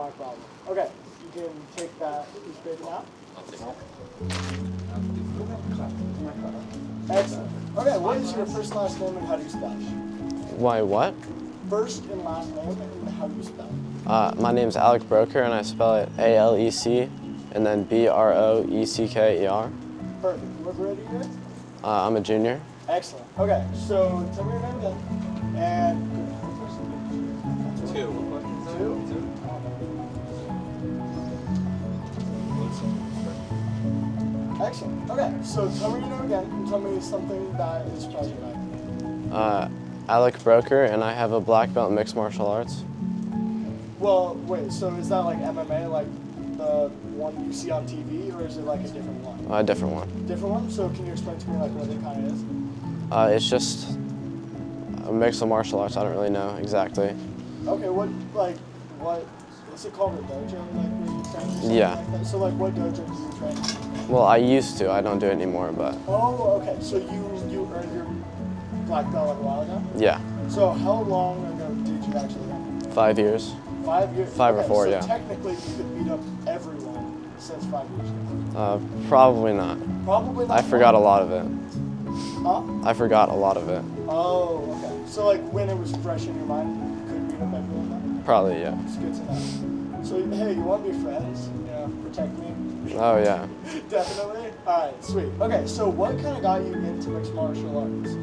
Not a problem. Okay, you can take that piece of paper now. I'll take it. Excellent. Okay, what is your first and last name and how do you spell? Why what? First and last name and how do you spell? My name's Alec Broker, and I spell it A-L-E-C, and then B-R-O-E-C-K-E-R. Perfect. What grade are you in? I'm a junior. Excellent. Okay, so tell me your name again. And Two. excellent. Okay, so tell me your name again and tell me something that is surprising about you. Alec Broker, and I have a black belt in mixed martial arts. Well, wait, so is that like MMA, like the one you see on TV, or is it like a different one? A different one. Different one? So can you explain to me like what it kind of is? It's just a mix of martial arts. I don't really know exactly. Okay, what is it called a dojo, like where you train or something Yeah. like that? So like what dojo do you train? Well, I used to. I don't do it anymore, but Oh, okay, so you earned your black belt like a while ago? yeah, So how long ago did you actually learn? 5 years. 5 years? 5 or 4, so yeah. Technically you could beat up everyone since 5 years ago. Probably not. Probably not. I forgot a lot of it. Huh? I forgot a lot of it. Oh, okay. So like when it was fresh in your mind, you could beat up everyone then? Probably, yeah. It's good to know. So hey, you want to be friends? You know, protect me? Oh, yeah. Definitely? Alright, sweet. Okay, so what kind of got you into mixed martial arts?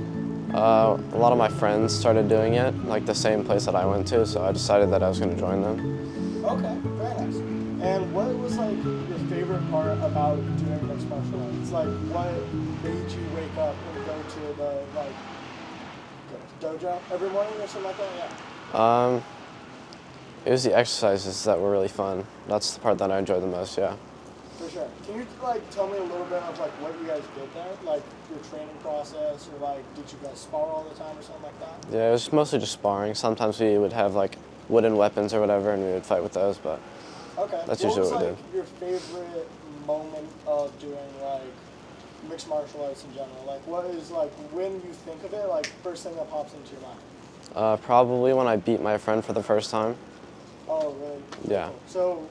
A lot of my friends started doing it, like the same place that I went to, so I decided that I was going to join them. Okay, very nice. And what was like your favorite part about doing mixed martial arts? Like what made you wake up and go to the dojo every morning or something like that? Yeah. It was the exercises that were really fun. That's the part that I enjoyed the most, yeah. For sure. Can you like tell me a little bit of like what you guys did there? Like your training process, or like did you guys spar all the time or something like that? Yeah, it was mostly just sparring. Sometimes we would have like wooden weapons or whatever, and we would fight with those, but Okay. that's what usually was what we like your favorite moment of doing like mixed martial arts in general? Like what is like when you think of it, like first thing that pops into your mind? Probably when I beat my friend for the first time. Oh, really? Yeah. So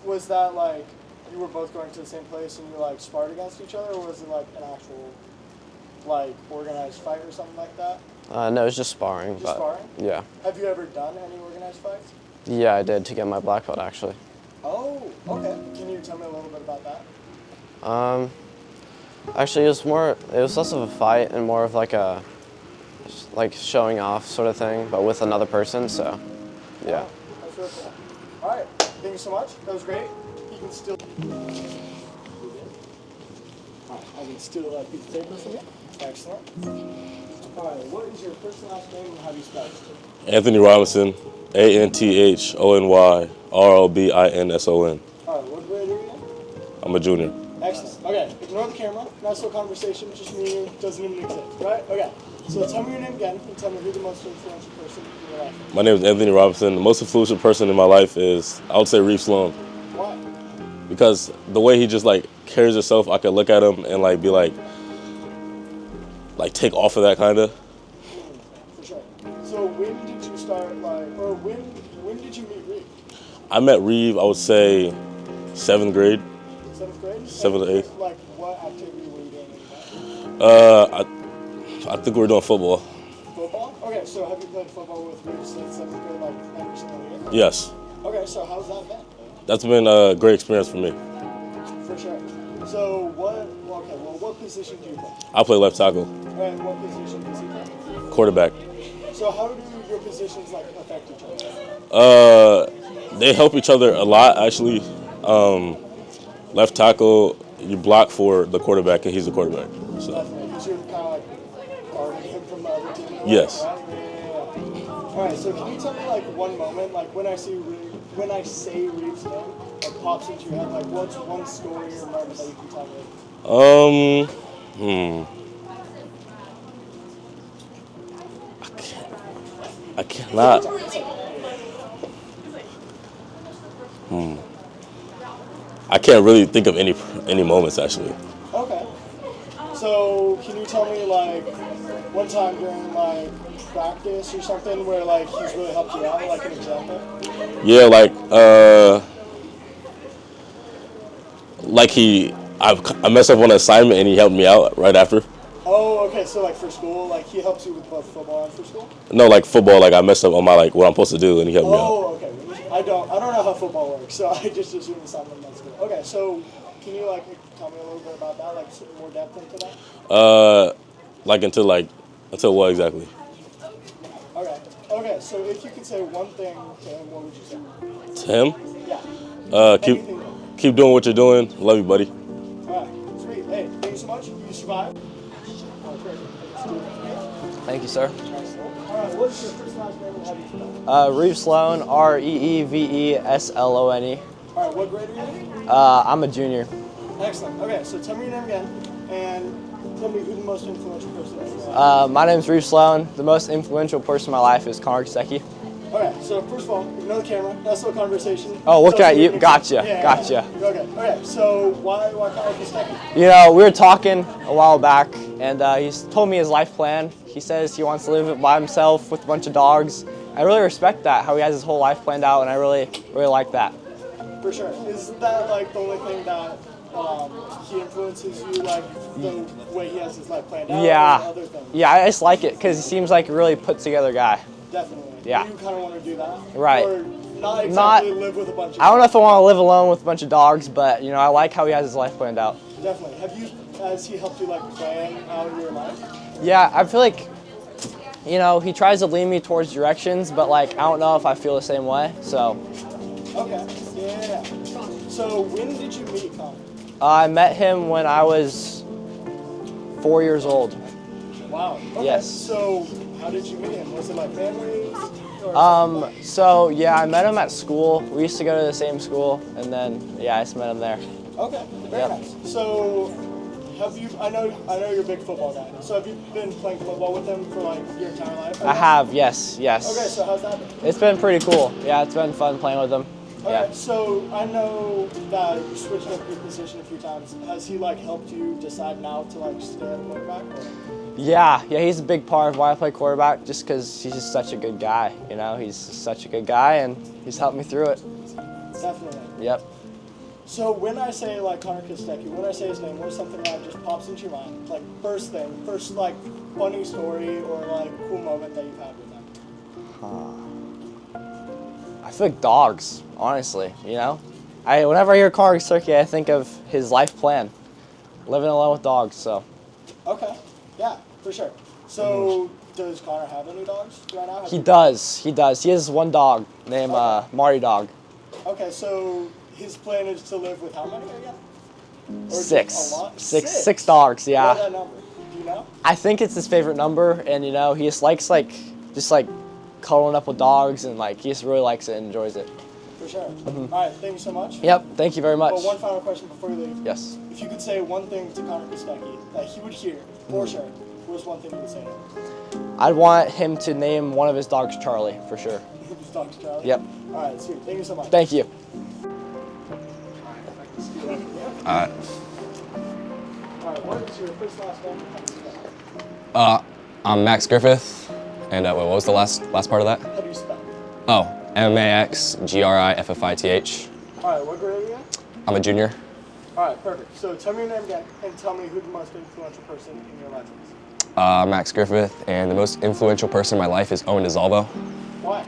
was that like you were both going to the same place and you like sparred against each other, or was it like an actual like organized fight or something like that? No, it was just sparring. Just but, sparring? Yeah. Have you ever done any organized fights? Yeah, I did to get my black belt, actually. Oh, okay. Can you tell me a little bit about that? Actually, it was less of a fight and more of like a, like showing off sort of thing, but with another person, so, yeah. Oh, that's really cool. All right, thank you so much. That was great. You can still. All right, I can steal that piece of paper from you. Excellent. All right, what is your first and last name and how do you spell it? Anthony Robinson, ANTHONYROBINSON. All right, what grade are you in? I'm a junior. Excellent. Okay, ignore the camera. Not so conversation, just me and you. Doesn't even exist, right? Okay. So tell me your name again and tell me who the most influential person in your life is. My name is Anthony Robinson. The most influential person in my life is, I would say, Reeve Sloan. Why? Because the way he just like carries himself, I could look at him and like be like take off of that kind of. For sure. So when did you start or when did you meet Reeve? I met Reeve, I would say, 7th grade. 7th grade? 7th or 8th. Like what activity were you doing in that? I think we were doing football. Football? Okay, so have you played football with Reeve since 7th grade, like every single year? Yes. Okay, so how's that been? That's been a great experience for me. For sure. So what position do you play? I play left tackle, And what position does he play? quarterback. So how do your positions like affect each other? They help each other a lot, actually. Left tackle, you block for the quarterback, and he's the quarterback. So. Definitely, because you're kind of like guarding him from the other team. Yes. Right? Yeah. All right. So can you tell me like one moment, like when I say Reeve's name, like pops into your head, like what's one story or moment that you can tell me? I cannot. I can't really think of any moments, actually. Okay. So can you tell me like one time during like practice or something where like he's really helped you out, like an example? Yeah, I messed up on an assignment and he helped me out right after. Oh, okay. So like for school, like he helps you with both football and for school. No, like football, like I messed up on my like what I'm supposed to do and he helped me out. Oh, okay. I don't know how football works, so I just assume it's something that's good. Okay, so can you like tell me a little bit about that, like some more depth into that? Like until what exactly? Okay. Okay, so if you could say one thing to him, what would you say? To him? Yeah. Keep Anything. keep doing what you're doing. Love you, buddy. All right. Sweet. Hey, thank you so much. You survived. Oh, perfect. Thank you, sir. All right. What's your first last name and how do you spell it? Reeves Sloan, Reeveslone. All right. What grade are you in? I'm a junior. Excellent. Okay, so tell me your name again, and tell me who the most influential person is in your life. My name's Reeves Sloan. The most influential person in my life is Connor Kostecki. Okay, so first of all, ignore the camera. That's no conversation. Oh, look So at you. can- Gotcha. Yeah, Gotcha. yeah. Okay. So why Connor Kostecki? You know, we were talking a while back, and he's told me his life plan. He says he wants to live by himself with a bunch of dogs. I really respect that, how he has his whole life planned out, and I really like that. For sure. Is that like the only thing that he influences you, like the way he has his life planned out? Yeah. Or other things? Yeah, I just like it because he seems like a really put together guy. Definitely. Yeah. You kind of want to do that. Right. Or not exactly live with a bunch of. I don't know if I want to live alone with a bunch of dogs, but you know, I like how he has his life planned out. Definitely. Has he helped you like plan out your life? Yeah, I feel like, you know, he tries to lead me towards directions, but like I don't know if I feel the same way. So Okay. Yeah. So when did you meet Connor? I met him when I was 4 years old. Wow. Okay. Yes. So how did you meet him? Was it like family? Or So yeah, I met him at school. We used to go to the same school, and then yeah, I just met him there. Okay. Very Yep. nice. So have you? I know you're a big football guy. So have you been playing football with him for like your entire life? I have, yes. Okay. So how's that been? It's been pretty cool. Yeah, it's been fun playing with him. Yeah. Okay, so I know that you switched up your position a few times. Has he like helped you decide now to like stay at quarterback? Or? Yeah, he's a big part of why I play quarterback, just because he's just such a good guy. You know, he's such a good guy, and he's helped me through it. Definitely. Yep. So when I say like Connor Kostecki, when I say his name, what's something that just pops into your mind? Like first like funny story or like cool moment that you've had with him? I feel like dogs, honestly. You know, whenever I hear Connor Kostecki, I think of his life plan, living alone with dogs. So. Okay. Yeah, for sure. So does Connor have any dogs right now? He does. He has one dog named Marty Dog. Okay, so his plan is to live with how many again? Or is it Six. a lot? Six dogs. What's Yeah. that number? Do you know? I think it's his favorite number, and you know, he just likes just cuddling up with dogs, and like he just really likes it and enjoys it. For sure. All right, thank you so much. Yep. Thank you very much. But one final question before you leave. Yes. If you could say one thing to Connor Kostecki that he would hear for sure, what's one thing you would say to him? I'd want him to name one of his dogs Charlie for sure. His dog's Charlie? Yep. All right, sweet. Thank you so much. Thank you. All right, what is your first last name? and how do you spell it? I'm Max Griffith, and what was the last part of that? How do you spell it? Oh, MAXGRIFFITH. All right, what grade are you in? I'm a junior. All right, perfect. So tell me your name again and tell me who the most influential person in your life is. Max Griffith, and the most influential person in my life is Owen DeZalvo. Why?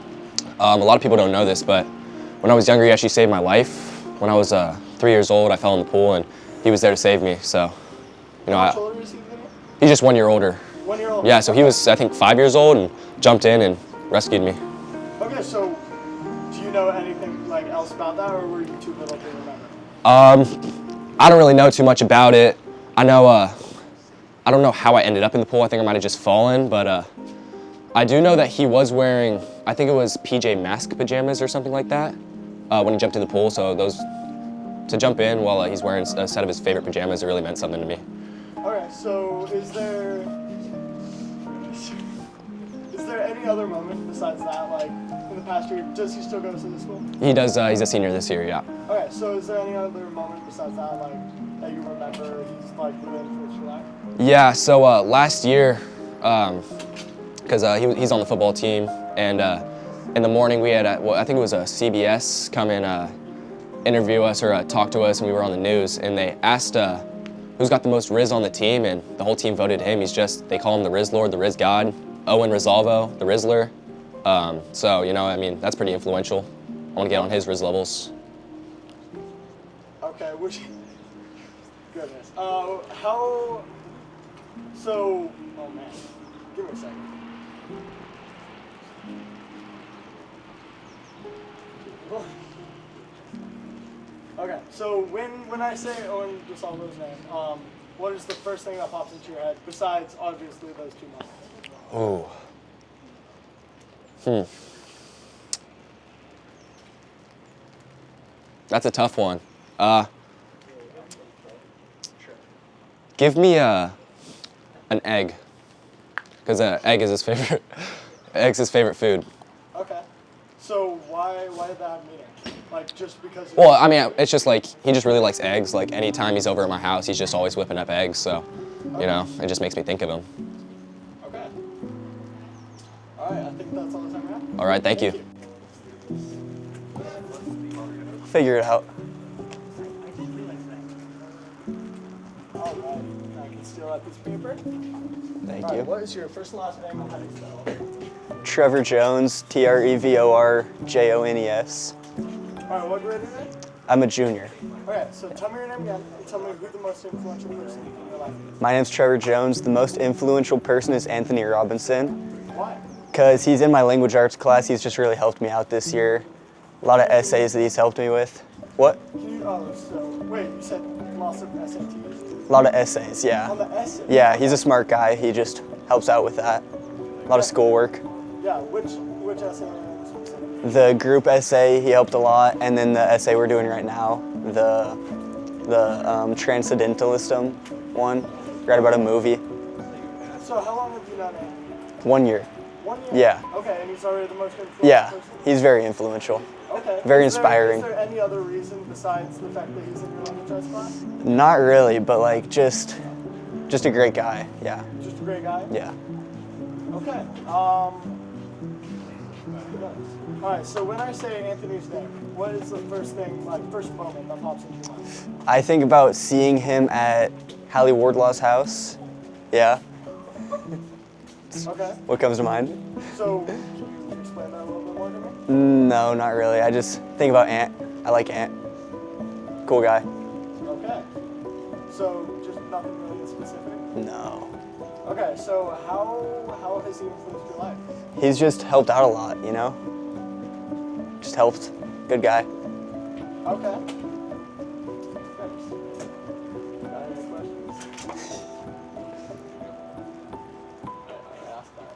A lot of people don't know this, but when I was younger, he actually saved my life. When I was 3 years old, I fell in the pool, and he was there to save me. So, you know, How much older is he than you? he's just 1 year older. 1 year old? Yeah, so he was, I think, 5 years old and jumped in and rescued me. Okay, so do you know anything like else about that, or were you too little to remember? I don't really know too much about it. I know, I don't know how I ended up in the pool. I think I might have just fallen, but I do know that he was wearing, I think it was PJ Masks pajamas or something like that when he jumped in the pool. So those, to jump in while he's wearing a set of his favorite pajamas, it really meant something to me. Okay, so is there any other moment besides that, like in the past year? Does he still go to the school? He does, he's a senior this year, yeah. Okay, so is there any other moment besides that, like that you remember he's like really influenced your life? Yeah, so last year, because he's on the football team, and in the morning we had, well, I think it was a CBS come and interview us or talk to us, and we were on the news, and they asked who's got the most Riz on the team, and the whole team voted him. He's just, they call him the Riz Lord, the Riz God. Owen Rizalvo, the Rizzler. So, you know, I mean, that's pretty influential. I want to get on his Riz levels. Okay, which, goodness. Oh man, give me a second. Okay, so when I say Owen DeSalvo's name, what is the first thing that pops into your head besides obviously those two moments? Oh. That's a tough one. Give me an egg, because egg is his favorite. Egg's his favorite food. Okay, so why did that have meaning? Like just because? Well, I mean, it's just like he just really likes eggs. Like anytime he's over at my house, he's just always whipping up eggs. So, you know, it just makes me think of him. Okay. All right, I think that's all the time we have. All right, thank you. Figure it out. All right, I can steal that piece of paper. Thank All right, you. what is your first and last name and how do you spell it? Trevor Jones, Trevorjones. All right, what grade are you in? I'm a junior. Okay, so tell me your name again and tell me who the most influential person in your life is. My name's Trevor Jones. The most influential person is Anthony Robinson, Why? because he's in my language arts class. He's just really helped me out this year. A lot of essays that he's helped me with. What? Can you, wait, you said lots of SATs? A lot of essays, yeah. On the essay? Yeah, he's a smart guy. He just helps out with that. A lot of schoolwork. Yeah, which essay are you specific? The group essay, he helped a lot, and then the essay we're doing right now, the Transcendentalism one, read about a movie. So how long have you known him? 1 year. 1 year? Yeah. Okay, and he's already the most influential Yeah, person? he's very influential. Okay. Very Is inspiring. there any other reason besides the fact that he's in your language arts class? Not really, but like just a great guy. Yeah. Just a great guy? Yeah. Okay. All right, so when I say Anthony's name, what is the first thing, first moment that pops into your mind? I think about seeing him at Hallie Wardlaw's house. Yeah. Okay. What comes to mind? So, can you explain that a little bit more to me? No, not really. I just think about Ant. I like Ant. Cool guy. Okay. So, just nothing really specific? No. Okay, so how has he influenced your life? He's just helped out a lot, you know? Just helped. Good guy. Okay. Thanks. Got any questions? I asked that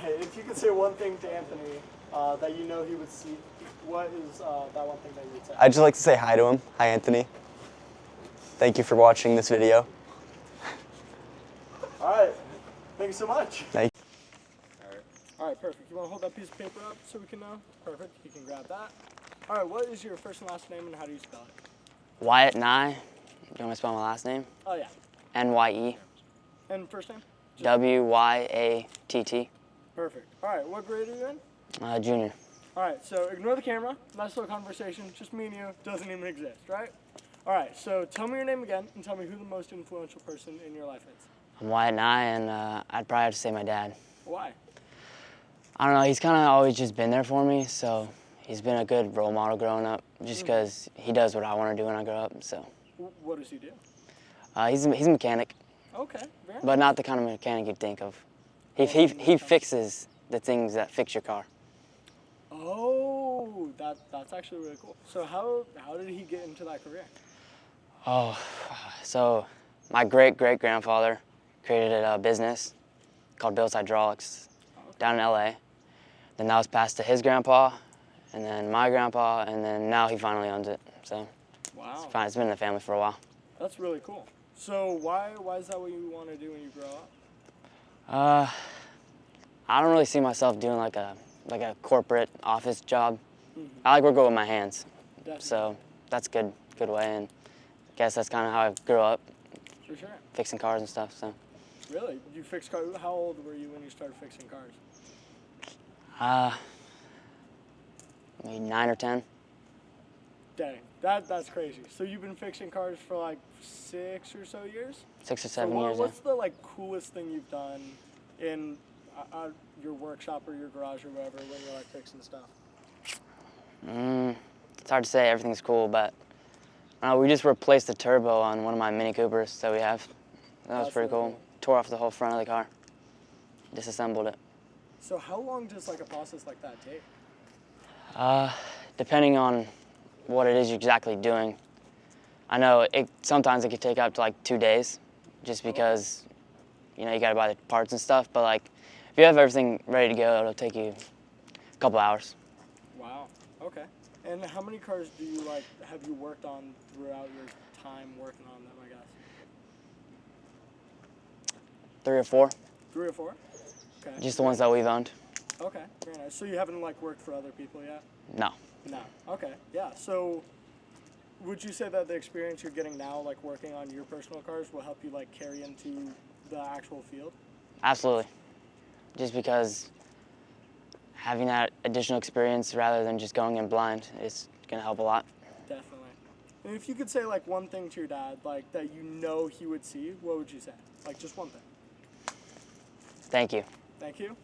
too. If you could say one thing to Anthony that you know he would see, what is that one thing that you would say? I'd just like to say hi to him. Hi, Anthony. Thank you for watching this video. All right. Thank you so much. Thank you. All right, perfect. You want to hold that piece of paper up so we can know? Perfect. You can grab that. All right, what is your first and last name and how do you spell it? Wyatt Nye. Do you want me to spell my last name? Oh, yeah. N-Y-E. And first name? W-Y-A-T-T. Perfect. All right, what grade are you in? Junior. All right, so ignore the camera. Nice little conversation. Just me and you. Doesn't even exist, right? All right, so tell me your name again and tell me who the most influential person in your life is. I'm Wyatt Nye, and I'd probably have to say my dad. Why? I don't know, he's kind of always just been there for me, so he's been a good role model growing up, just because he does what I want to do when I grow up, so. What does he do? He's a mechanic, Okay, very but not the kind of mechanic you'd think of. He fixes the things that fix your car. Oh, that's actually really cool. So how did he get into that career? Oh, so my great-great-grandfather created a business called Bill's Hydraulics down in LA. Then that was passed to his grandpa, and then my grandpa, and then now he finally owns it. So Wow. it's been in the family for a while. That's really cool. So why is that what you want to do when you grow up? I don't really see myself doing like a corporate office job. I like working with my hands. Definitely. So that's a good way, and I guess that's kind of how I grew up, For sure. fixing cars and stuff. So Really? You fixed cars? How old were you when you started fixing cars? Maybe 9 or 10. Dang, that's crazy. So you've been fixing cars for like 6 or so years? 6 or So 7 years. what's the like coolest thing you've done in your workshop or your garage or wherever when you're like fixing stuff? It's hard to say. Everything's cool, but we just replaced the turbo on one of my Mini Coopers that we have. That was That's pretty really cool. cool. Tore off the whole front of the car. Disassembled it. So how long does like a process like that take? Depending on what it is you're exactly doing. I know sometimes it could take up to like 2 days, just because you gotta buy the parts and stuff. But like, if you have everything ready to go, it'll take you a couple hours. Wow. Okay. And how many cars do you have you worked on throughout your time working on them? I guess 3 or 4, 3 or 4. Okay. just the ones that we've owned. Okay. Very nice. So you haven't worked for other people yet? No. No. Okay. Yeah. So would you say that the experience you're getting now, working on your personal cars, will help you carry into the actual field? Absolutely. Just because having that additional experience rather than just going in blind is gonna help a lot. Definitely. And if you could say one thing to your dad, that he would see, what would you say? Just one thing. Thank you. Thank you.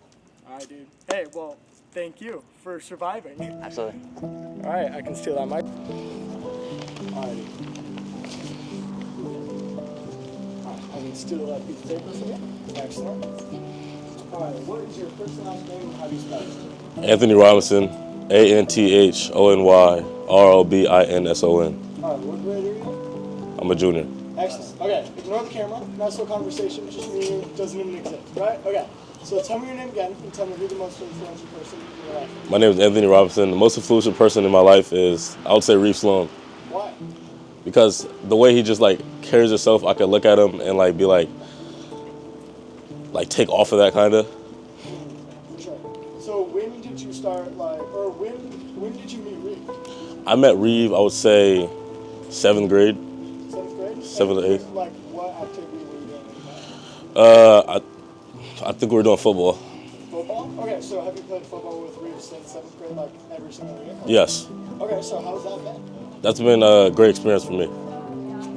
All right, dude. Hey, well, thank you for surviving. Absolutely. All right, I can steal that mic. All right. I can steal that piece of paper from you. Excellent. All right, what is your first and last name and how do you spell it? Anthony Robinson, ANTHONY ROBINSON. All right, what grade are you in? I'm a junior. Excellent. Okay, ignore the camera. Not so conversation, just me and you. Doesn't even exist, right? Okay. So tell me your name again and tell me who the most influential person in your life is. My name is Anthony Robinson. The most influential person in my life is, I would say, Reeve Sloan. Why? Because the way he just carries himself, I could look at him and be like take off of that kind of. For sure. So when did you start or when did you meet Reeve? I met Reeve, I would say, 7th grade. 7th grade? 7th or 8th. What activity were you doing? I think we were doing football. Football? Okay, so have you played football with Reeve since 7th grade, every single year? Yes. Okay, so how's that been? That's been a great experience for me.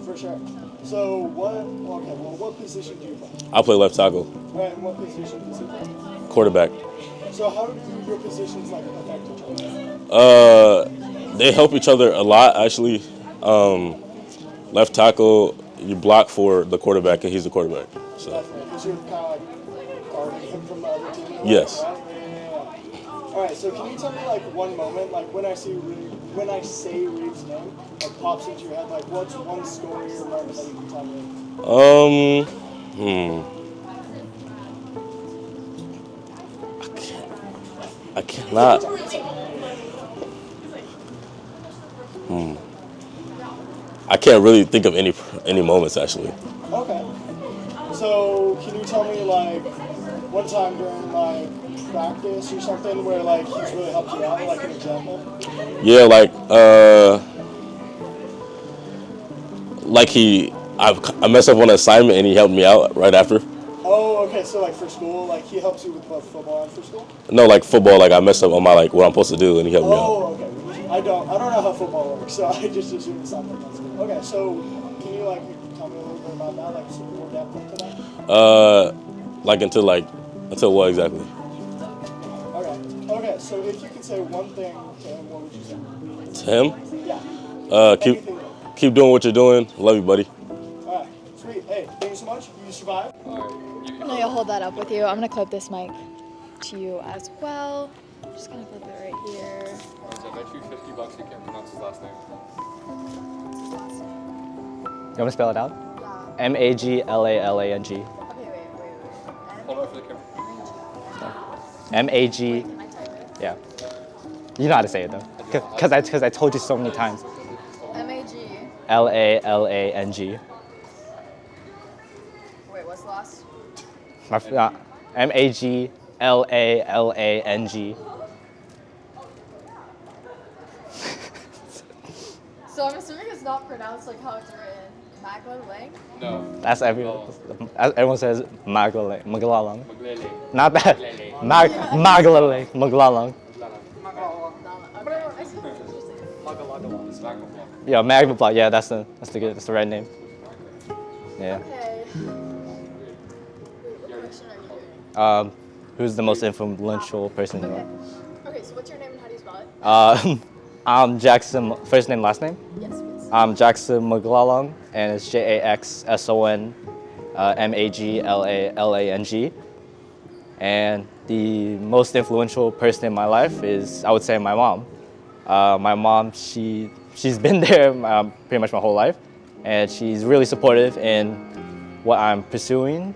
For sure. So what position do you play? I play left tackle, Right, and what position does he play? quarterback. So how do your positions affect each other? They help each other a lot, actually. Left tackle, you block for the quarterback, and he's the quarterback. So. Definitely, because you're kind of guarding him from the other team. Yes. Right? Yeah. All right. So can you tell me one moment, when I say Reeve's name, pops into your head, what's one story or moment that you can tell me? I cannot. I can't really think of any moments, actually. Okay. So can you tell me one time during practice or something where he's really helped you out, an example? Yeah, I messed up on an assignment and he helped me out right after. Oh, okay. So for school, he helps you with both football and for school? No, football, I messed up on my what I'm supposed to do and he helped me out. Oh, okay. I don't know how football works, so I just assume it's something that's good. Okay, so can you tell me a little bit about that, some more depth into that? Until what exactly? Okay. So if you could say one thing to him, what would you say? To him? Yeah. Keep doing what you're doing. Love you, buddy. All right. Sweet. Hey, thank you so much. You survived. No, you'll hold that up with you. I'm gonna clip this mic to you as well. I'm just gonna clip it right here. So I bet you $50 you can't pronounce his last name. You want me to spell it out? Yeah. Maglalang. Okay, wait. Hold on for the camera. Mag. Can I type it? Yeah. You know how to say it though, because I told you so many times. M-A-G. Lalang. Wait, what's the last? Maglalang. So I'm assuming it's not pronounced how it's written. Magdalene? No. That's everyone says Magdalene. Maglalang. Maglele. Not that. Magdalene. Maglalang. It's Magma Block. Yeah, Magma Block. Yeah, that's the right name. Yeah. Okay. What question are you doing? Who's the most influential person in your life? Okay, so what's your name and how do you spell it? I'm Jackson. First name, last name. Yes, please. I'm Jackson Maglalang, and it's Jaxson Maglalang. And the most influential person in my life is, I would say, my mom. My mom, she's been there pretty much my whole life, and she's really supportive in what I'm pursuing.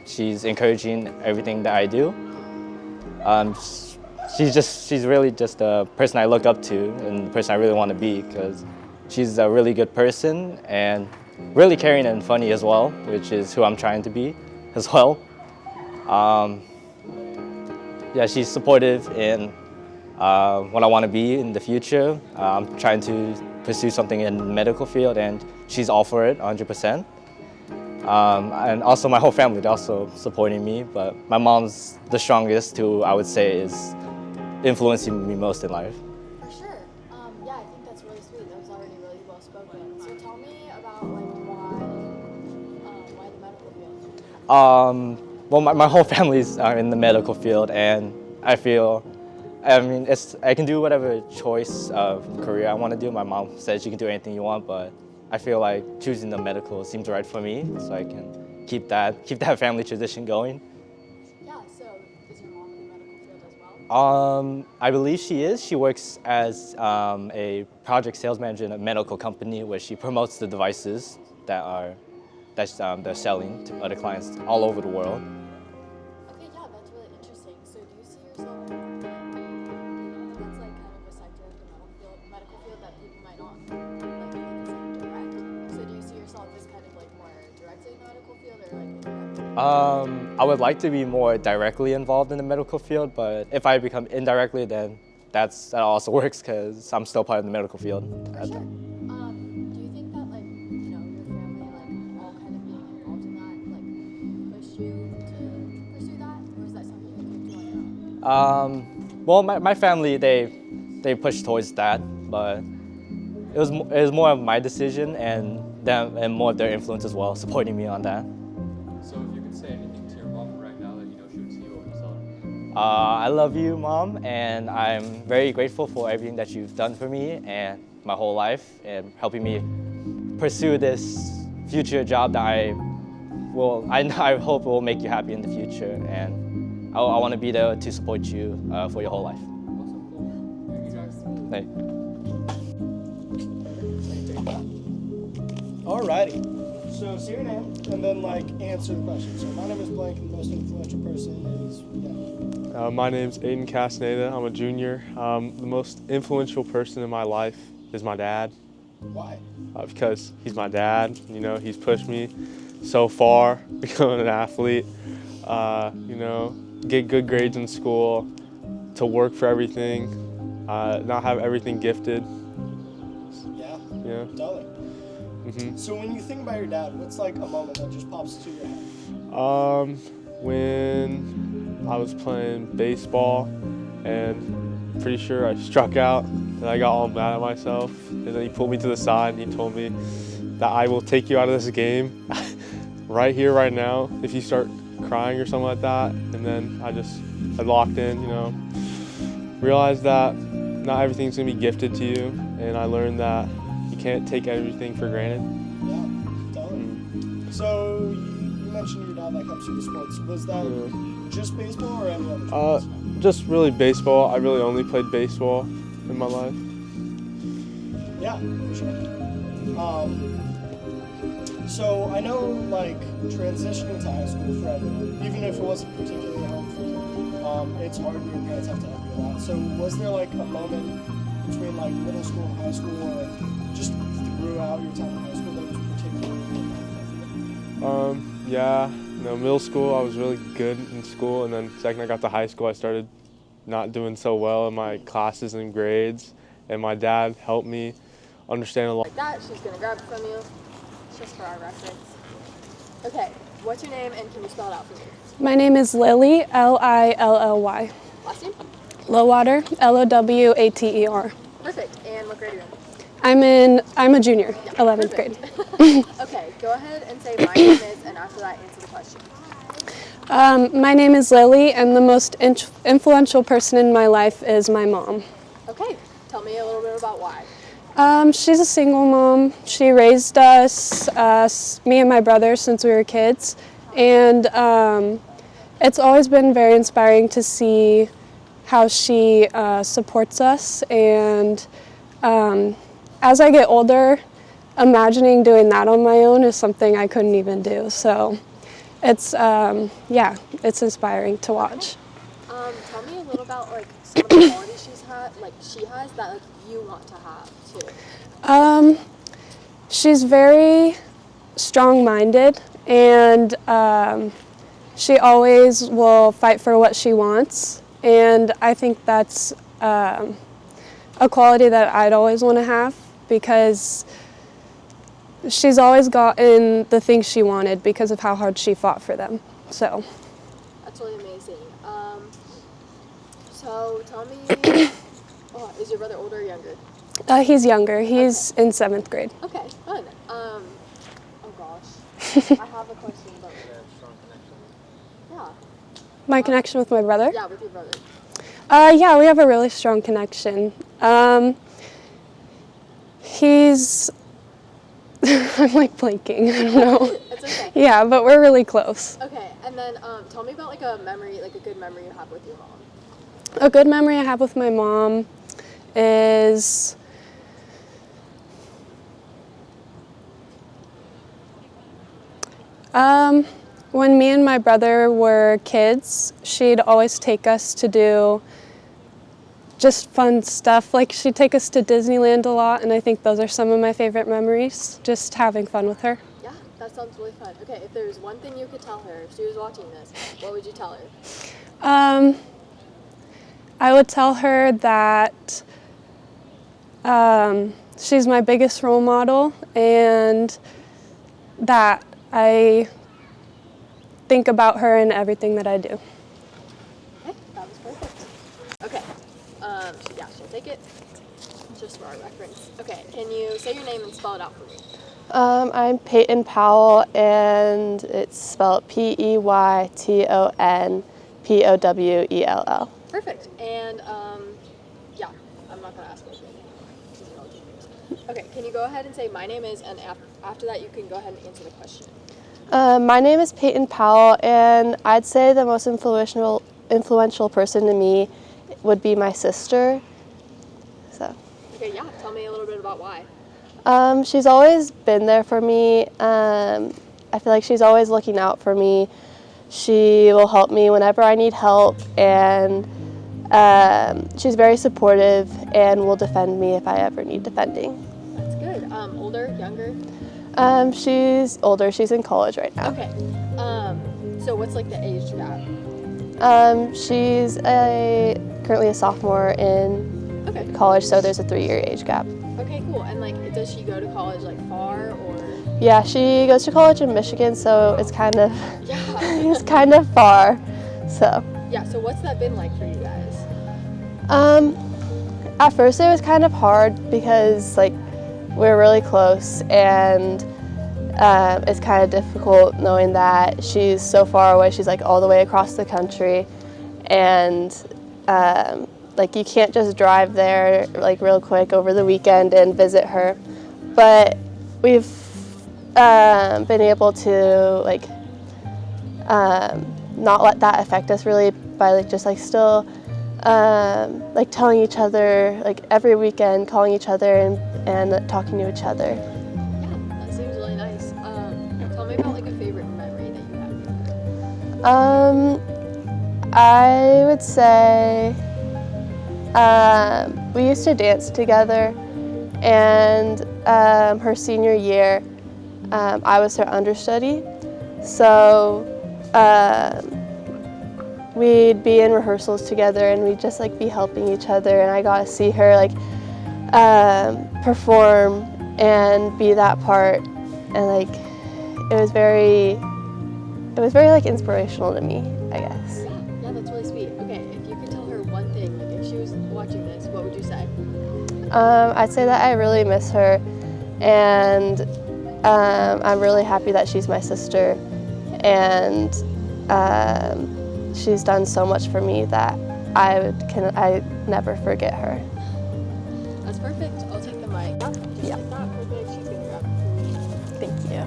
She's encouraging everything that I do. She's really just a person I look up to and the person I really want to be, because she's a really good person and really caring and funny as well, which is who I'm trying to be as well. Yeah, she's supportive in what I want to be in the future. I'm trying to pursue something in the medical field, and she's all for it, 100%. And also my whole family, they're also supporting me, but my mom's the strongest, who I would say is influencing me most in life. For sure. Yeah, I think that's really sweet. That was already really well spoken. So tell me about like why the medical field? Well, my whole family's in the medical field, and I mean, I can do whatever choice of career I want to do. My mom says you can do anything you want, but I feel like choosing the medical seems right for me, so I can keep that family tradition going. Yeah, so is your mom in the medical field as well? I believe she is. She works as a project sales manager in a medical company where she promotes the devices that they're selling to other clients all over the world. Okay, yeah, that's really interesting. So do you see yourself, that's like kind of a sector of the medical field that people might not like think is like direct. So do you see yourself as kind of like more directly in the medical field or like indirectly? I would like to be more directly involved in the medical field, but if I become indirectly, then that also works, because I'm still part of the medical field. For sure. Do you think that like, your family like all kind of being involved in that like pushed you to pursue that, or is that something you came to on your own? Well, my family, they pushed towards that, but it was more of my decision and them and more of their influence as well, supporting me on that. So if you could say anything to your mom right now that you know she would see you, what would you tell her? I love you, Mom, and I'm very grateful for everything that you've done for me and my whole life, and helping me pursue this future job that I hope will make you happy in the future, and I want to be there to support you for your whole life. Awesome, cool. Thank you guys. Hey. Alrighty. So say your name and then like answer the question. So my name is Blake, and the most influential person is My name's Aiden Castaneda. I'm a junior. The most influential person in my life is my dad. Why? Because he's my dad. You know, he's pushed me so far, becoming an athlete. Get good grades in school, to work for everything, not have everything gifted. Yeah. Yeah. Totally. Mm-hmm. So when you think about your dad, what's like a moment that just pops into your head? When I was playing baseball, and pretty sure I struck out, and I got all mad at myself, and then he pulled me to the side and he told me that I will take you out of this game right here, right now, if you start crying or something like that. And then I locked in, realized that not everything's gonna be gifted to you, and I learned that you can't take everything for granted. Yeah, totally. So you mentioned your dad like helps you with sports. Was that just baseball or any other sports? Just really baseball. I really only played baseball in my life. Yeah, for sure. So I know like transitioning to high school for everyone, even if it wasn't particularly hard for you, it's hard and your parents have to help you a lot. So was there like a moment between like middle school and high school, or just throughout your time in high school that was particularly hard for you? Yeah, middle school I was really good in school, and then second I got to high school I started not doing so well in my classes and grades, and my dad helped me understand a lot. Like that, she's gonna grab it from you. just for our reference. Okay, what's your name and can you spell it out for me? My name is Lily, Lilly. Last name? Lowater, Lowater. Perfect. And what grade are you in? I'm a junior, Yeah, 11th perfect. grade. Okay, go ahead and say my name is, and after that, answer the question. My name is Lily, and the most influential person in my life is my mom. Okay, tell me a little bit about why. She's a single mom. She raised us, me and my brother, since we were kids. And it's always been very inspiring to see how she supports us. And as I get older, imagining doing that on my own is something I couldn't even do. So it's, it's inspiring to watch. Tell me a little about like some of the qualities she has that like you want to have too. She's very strong-minded, and she always will fight for what she wants. And I think that's a quality that I'd always want to have, because she's always gotten the things she wanted because of how hard she fought for them. So That's really amazing. So tell me, is your brother older or younger? he's younger. He's in 7th grade. Okay, fun. Oh gosh, I have a question about yeah. My connection with my brother? Yeah, with your brother. Yeah, we have a really strong connection. He's, I'm like blanking, I don't know. It's okay. Yeah, but we're really close. Okay, and then tell me about like a memory, like a good memory you have with your mom. A good memory I have with my mom is when me and my brother were kids, she'd always take us to do just fun stuff. Like, she'd take us to Disneyland a lot, and I think those are some of my favorite memories, just having fun with her. Yeah, that sounds really fun. Okay, if there's one thing you could tell her if she was watching this, what would you tell her? I would tell her that she's my biggest role model, and that I think about her in everything that I do. Okay, that was perfect. Okay, she'll take it, just for our reference. Okay, can you say your name and spell it out for me? I'm Peyton Powell, and it's spelled PeytonPowell. Perfect, and I'm not going to ask what your name is. Okay, can you go ahead and say my name is, and after that you can go ahead and answer the question. My name is Peyton Powell, and I'd say the most influential person to me would be my sister. So. Okay, yeah, tell me a little bit about why. She's always been there for me. I feel like she's always looking out for me. She will help me whenever I need help, and she's very supportive and will defend me if I ever need defending. That's good. Older, younger? She's older. She's in college right now. Okay. So what's like the age gap? She's currently a sophomore in college, so there's a 3-year age gap. Okay, cool. And like, does she go to college like far or? Yeah, she goes to college in Michigan, so it's kind of it's kind of far. So. Yeah. So what's that been like for you guys? At first it was kind of hard because like we're really close, and it's kind of difficult knowing that she's so far away. She's like all the way across the country, and like you can't just drive there like real quick over the weekend and visit her. But we've been able to like not let that affect us really by like just like still like telling each other like every weekend, calling each other and talking to each other. Yeah, that seems really nice. Tell me about like a favorite memory that you had with her. I would say we used to dance together, and her senior year, I was her understudy, so we'd be in rehearsals together, and we'd just like be helping each other, and I got to see her like perform and be that part and like it was very like inspirational to me, I guess. Yeah, that's really sweet. Okay, if you could tell her one thing, like if she was watching this, what would you say? I'd say that I really miss her, and I'm really happy that she's my sister, and she's done so much for me that I never forget her. That's perfect. I'll take the mic. Just Yeah. like that. Perfect. She's gonna grab it for me. Thank you.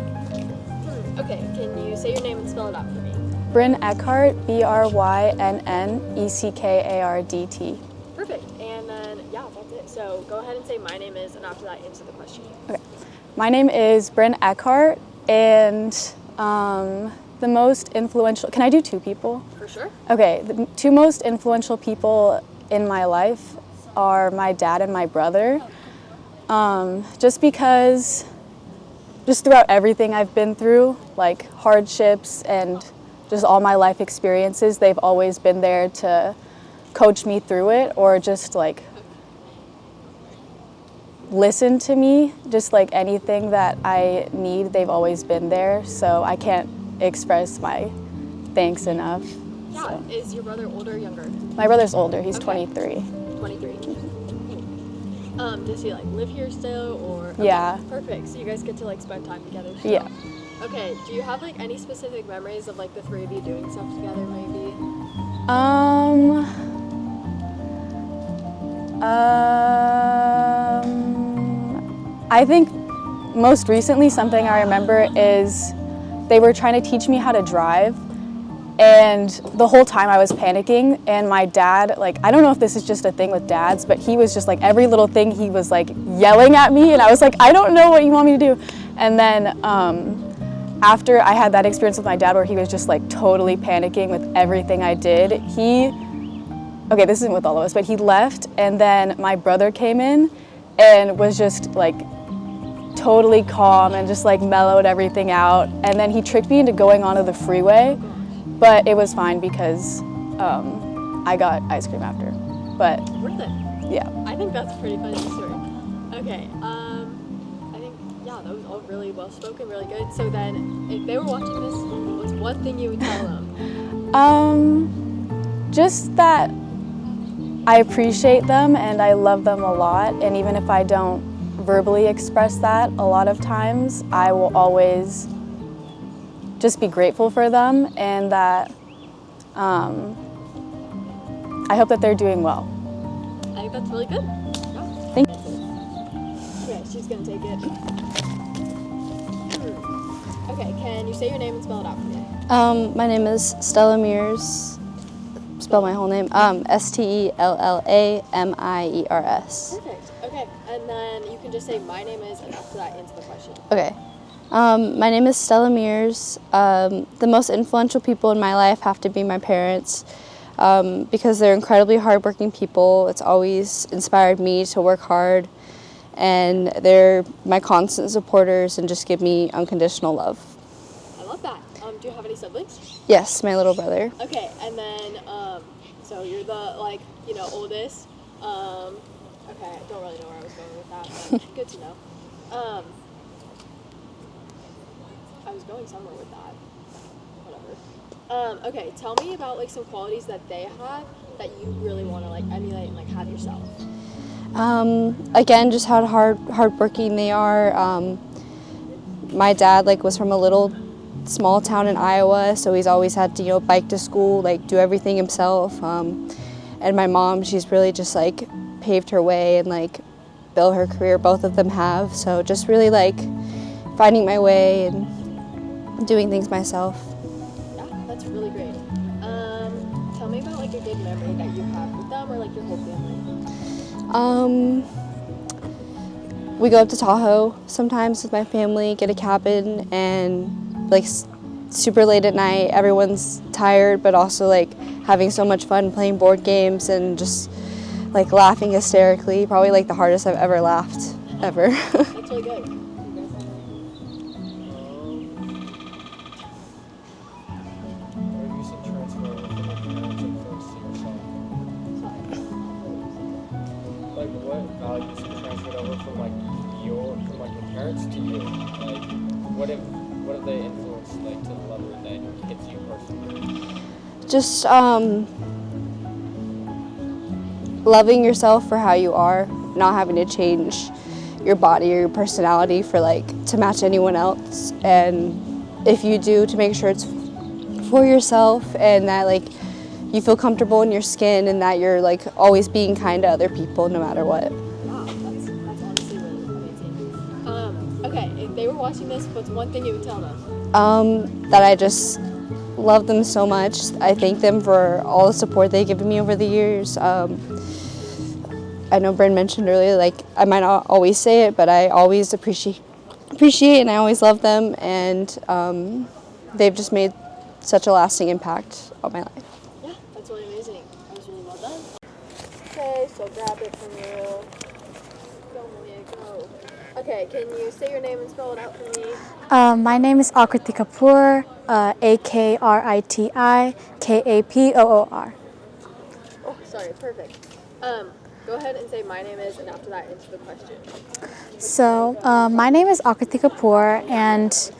Okay, can you say your name and spell it out for me? Bryn Eckhart, BRYNN ECKARDT. Perfect. And then, yeah, that's it. So go ahead and say my name is, and after that, answer the question. Okay. My name is Bryn Eckhart, and the most influential, can I do two people? For sure. Okay, the two most influential people in my life are my dad and my brother. Just because, just throughout everything I've been through, like hardships and just all my life experiences, they've always been there to coach me through it or just like listen to me. Just like anything that I need, they've always been there. So I can't express my thanks enough. Yeah. So. Is your brother older or younger? My brother's older, he's Okay. 23. 23. Does he like live here still or? Okay, Yeah. Perfect. So you guys get to like spend time together still? Yeah. Okay. Do you have like any specific memories of like the three of you doing stuff together maybe? I think most recently something I remember is they were trying to teach me how to drive, and the whole time I was panicking, and my dad, like, I don't know if this is just a thing with dads, but he was just like every little thing he was like yelling at me, and I was like, I don't know what you want me to do. And then after I had that experience with my dad where he was just like totally panicking with everything I did, okay, this isn't with all of us, but he left, and then my brother came in and was just like totally calm and just like mellowed everything out. And then he tricked me into going onto the freeway, but it was fine because I got ice cream after. But Worth it. yeah. I think that's a pretty funny story. Okay. I think yeah, that was all really well spoken, really good. So then, if they were watching this, what's one thing you would tell them? Just that I appreciate them and I love them a lot, and even if I don't verbally express that a lot of times, I will always just be grateful for them, and that I hope that they're doing well. I think that's really good. Yeah. Thank Okay, she's gonna take it. Okay, can you say your name and spell it out for me? My name is Stella Mears. Spell my whole name. STELLAMIERS. Perfect. Okay, and then you can just say my name is, and after that, answer the question. Okay. My name is Stella Mears. The most influential people in my life have to be my parents because they're incredibly hardworking people. It's always inspired me to work hard, and they're my constant supporters and just give me unconditional love. I love that. Do you have any siblings? Yes, my little brother. Okay, and then so you're the oldest. Okay, I don't really know where I was going with that, but good to know. I was going somewhere with that. Whatever. Okay, tell me about like some qualities that they have that you really want to like emulate and like have yourself. Again, just how hardworking they are. My dad was from a little small town in Iowa, so he's always had to bike to school, do everything himself. And my mom, she's really just paved her way and built her career. Both of them have, so just really finding my way and doing things myself. Yeah, that's really great. Tell me about a good memory that you have with them or your whole family. We go up to Tahoe sometimes with my family, get a cabin, and super late at night, everyone's tired, but also having so much fun playing board games and just laughing hysterically. Probably the hardest I've ever laughed, ever. That's really good. What values you transferred over from your parents to you? What have they influenced like to the level that hits you personally? Just loving yourself for how you are, not having to change your body or your personality for like to match anyone else, and if you do, to make sure it's for yourself and that like you feel comfortable in your skin and that you're like always being kind to other people no matter what. Wow, that's honestly really amazing. Okay, if they were watching this, what's one thing you would tell them? That I just love them so much. I thank them for all the support they've given me over the years. I know Bryn mentioned earlier, like I might not always say it, but I always appreciate and I always love them, and they've just made such a lasting impact on my life. Yeah, that's really amazing. That was really well done. Okay, so grab it from you. Go, Malia, go. Okay, can you say your name and spell it out for me? My name is Akriti Kapoor, Akriti Kapoor. Oh, sorry, perfect. Go ahead and say my name is, and after that, answer the question. So, my name is Akriti Kapoor, and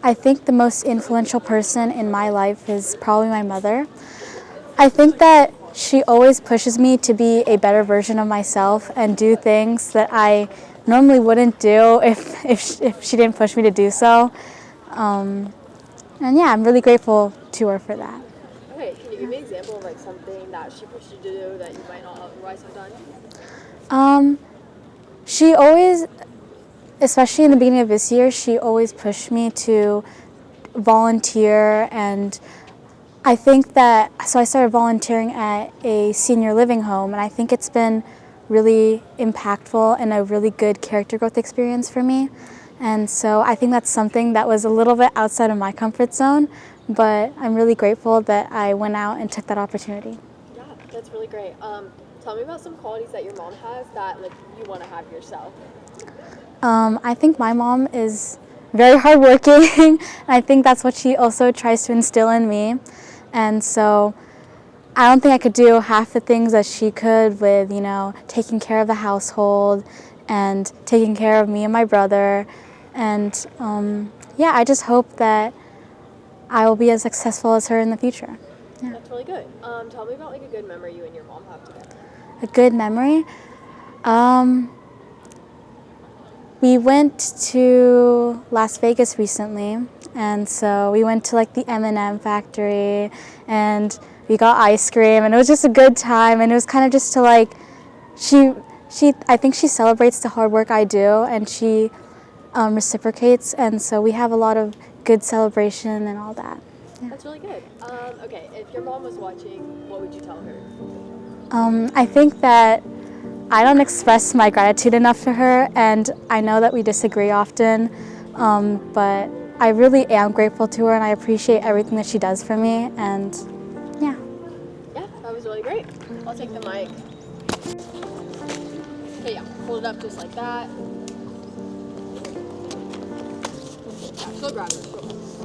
I think the most influential person in my life is probably my mother. I think that she always pushes me to be a better version of myself and do things that I normally wouldn't do if she didn't push me to do so. And yeah, I'm really grateful to her for that. Okay, can you give me an example of like something that she pushed you to do that you might not otherwise have done? She always, especially in the beginning of this year, she always pushed me to volunteer, and I think that, so I started volunteering at a senior living home, and I think it's been really impactful and a really good character growth experience for me. And so I think that's something that was a little bit outside of my comfort zone, but I'm really grateful that I went out and took that opportunity. Yeah, that's really great. Tell me about some qualities that your mom has that like you want to have yourself. I think my mom is very hardworking. I think that's what she also tries to instill in me. And so I don't think I could do half the things that she could with, you know, taking care of the household and taking care of me and my brother. And yeah, I just hope that I will be as successful as her in the future. Yeah. That's really good. Tell me about like a good memory you and your mom have together. A good memory? We went to Las Vegas recently, and so we went to like the M&M factory, and we got ice cream, and it was just a good time, and it was kind of just to like, I think she celebrates the hard work I do, and she reciprocates, and so we have a lot of good celebration and all that. Yeah. That's really good. Okay, if your mom was watching, what would you tell her? I think that I don't express my gratitude enough to her, and I know that we disagree often, but I really am grateful to her, and I appreciate everything that she does for me, and yeah. Yeah, that was really great. I'll take the mic. Okay, yeah, hold it up just like that. Yeah, she'll grab it.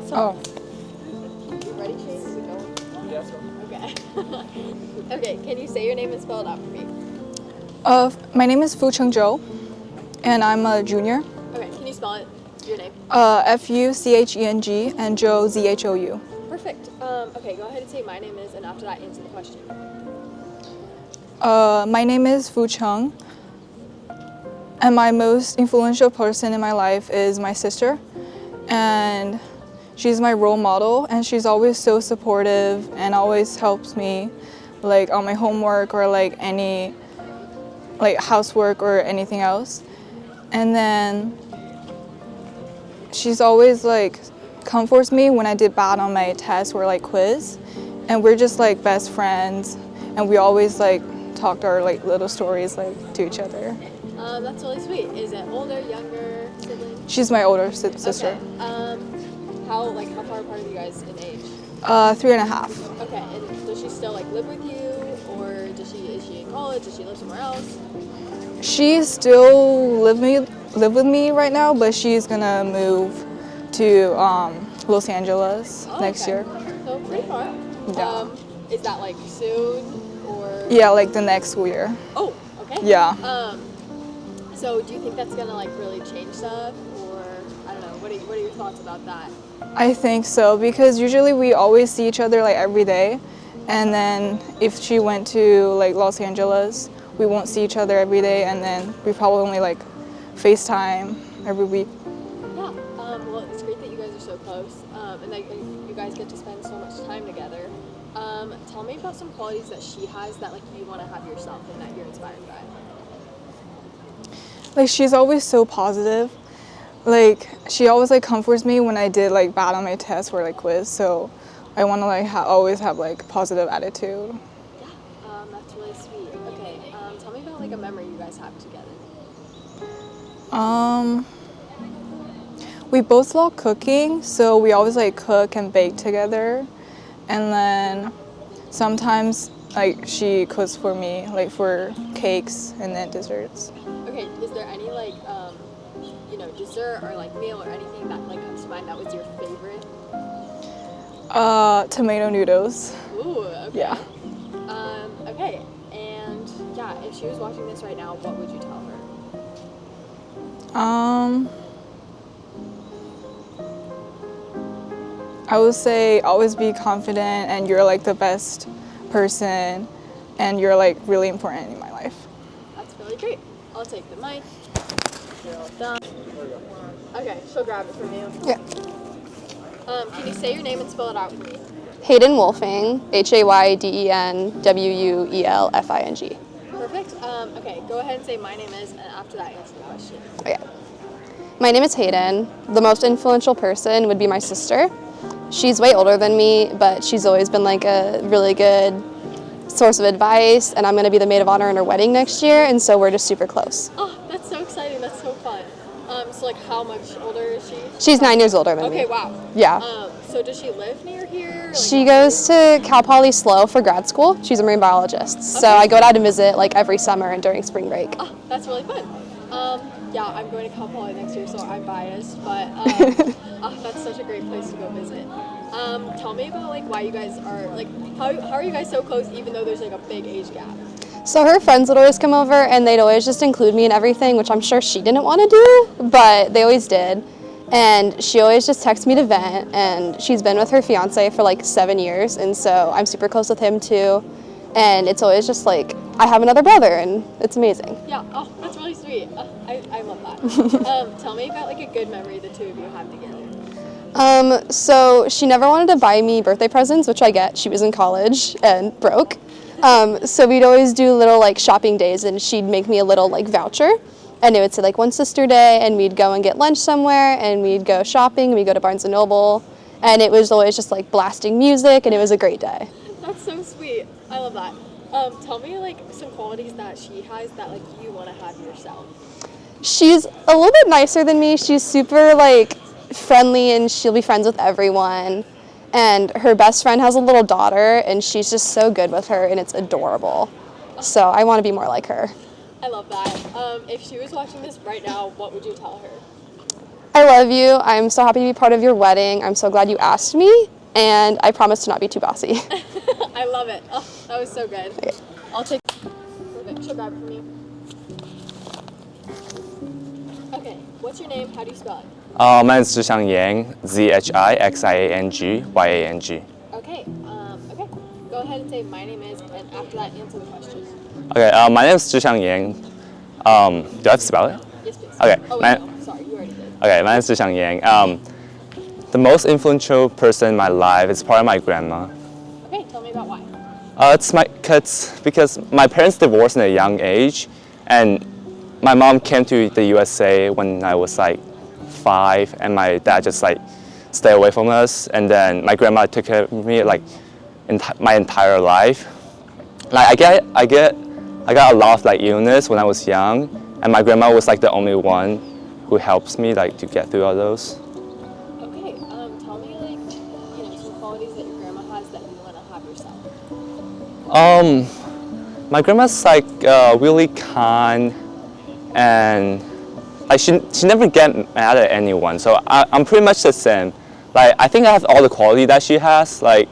So, you ready, Chase? Is it going? Yeah, so. Okay. Okay, can you say your name and spell it out for me? My name is Fu Cheng Zhou, and I'm a junior. Okay, can you spell it? Your name? Fucheng and Zhou Zhou. Perfect. Okay, go ahead and say my name is, and after that, answer the question. My name is Fu Cheng, and my most influential person in my life is my sister, and she's my role model, and she's always so supportive and always helps me like on my homework or like any like housework or anything else. And then she's always like comforts me when I did bad on my test or like quiz, and we're just like best friends, and we always like talked our like little stories like to each other. That's really sweet. Is it older, younger sibling? She's my older sister. Okay. How far apart are you guys in age? 3.5. Okay, and does she still like live with you, or is she in college? Does she live somewhere else? She still live with me right now, but she's gonna move to Los Angeles next year. So pretty far. Yeah. Is that like soon, or? Yeah, like the next school year. Oh, okay. Yeah. So do you think that's gonna like really change stuff, or I don't know? What do you What are your thoughts about that? I think so, because usually we always see each other like every day, and then if she went to like Los Angeles, we won't see each other every day, and then we probably only like FaceTime every week. Yeah. Well, it's great that you guys are so close, and that you guys get to spend so much time together. Tell me about some qualities that she has that like you want to have yourself and that you're inspired by. Like, she's always so positive. Like, she always like comforts me when I did like bad on my test or like quiz. So I want to like always have like positive attitude. Yeah. That's really sweet. Okay. Tell me about like a memory you guys have together. We both love cooking, so we always like cook and bake together. And then sometimes like she cooks for me, like for cakes and then desserts. Okay. Is there any like dessert or like meal or anything that like comes to mind that was your favorite? Tomato noodles. Ooh. Okay. Yeah. Okay. And yeah, if she was watching this right now, what would you tell her? I would say always be confident, and you're like the best person, and you're like really important in my life. That's really great. I'll take the mic. You're all done. Okay, she'll grab it from you. Yeah. Can you say your name and spell it out with me? Hayden Wolfing, HaydenWelfing. Perfect. Okay, go ahead and say my name is, and after that answer the question. Okay. My name is Hayden. The most influential person would be my sister. She's way older than me, but she's always been like a really good source of advice, and I'm going to be the maid of honor in her wedding next year, and so we're just super close. Oh, that's so exciting. That's so fun. So like how much older is she? She's 9 years older than me. Okay, wow. Yeah. So does she live near here? Like, She goes to Cal Poly SLO for grad school. She's a marine biologist. So I go down to visit like every summer and during spring break. Oh, that's really fun. Yeah, I'm going to Cal Poly next year, so I'm biased, but that's such a great place to go visit. Tell me about like why you guys are like how are you guys so close even though there's like a big age gap? So her friends would always come over and they'd always just include me in everything, which I'm sure she didn't want to do, but they always did. And she always just texts me to vent, and she's been with her fiance for like 7 years, and so I'm super close with him too. And it's always just like, I have another brother, and it's amazing. Yeah, oh, that's really sweet. I love that. Tell me about like a good memory the two of you have together. So she never wanted to buy me birthday presents, which I get. She was in college and broke. So we'd always do little like shopping days, and she'd make me a little like voucher, and it would say like One Sister Day, and we'd go and get lunch somewhere, and we'd go shopping, and we'd go to Barnes & Noble, and it was always just like blasting music, and it was a great day. That's so sweet. I love that. Tell me like some qualities that she has that like you want to have yourself. She's a little bit nicer than me. She's super like friendly, and she'll be friends with everyone. And her best friend has a little daughter, and she's just so good with her, and it's adorable. So I want to be more like her. I love that. If she was watching this right now, what would you tell her? I love you. I'm so happy to be part of your wedding. I'm so glad you asked me, and I promise to not be too bossy. I love it. Oh, that was so good. Okay. I'll take. Perfect. She'll grab it from you. Okay. What's your name? How do you spell it? My name is Zhixiang Yang, Zhixiangyang. Okay. Okay. Go ahead and say my name is, and after that, answer the question. Okay. My name is Zhixiang Yang. Do I have to spell it? Yes, please. Okay. Oh wait, no. Sorry, you already did. Okay. My name is Zhixiang Yang. The most influential person in my life is probably my grandma. Okay. Tell me about why. It's because my parents divorced at a young age, and my mom came to the USA when I was like 5, and my dad just like stayed away from us, and then my grandma took care of me like my entire life. Like I got a lot of like illness when I was young, and my grandma was like the only one who helps me like to get through all those. Okay. Tell me like some qualities that your grandma has that you want to have yourself. My grandma's like really kind, and like she never get mad at anyone. So I'm pretty much the same. Like I think I have all the quality that she has. Like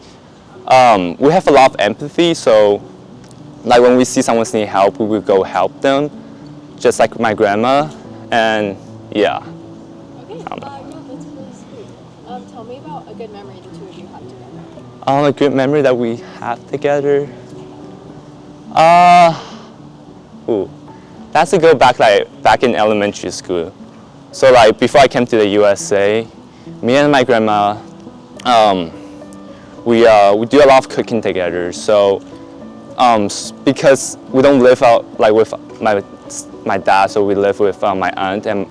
we have a lot of empathy. So like when we see someone need help, we will go help them, just like my grandma. And yeah. Okay. Yeah, that's really good memory the two of you have together? A good memory that we have together. That's to go back in elementary school. So like before I came to the USA, me and my grandma, we do a lot of cooking together. So because we don't live out like with my dad, so we live with my aunt and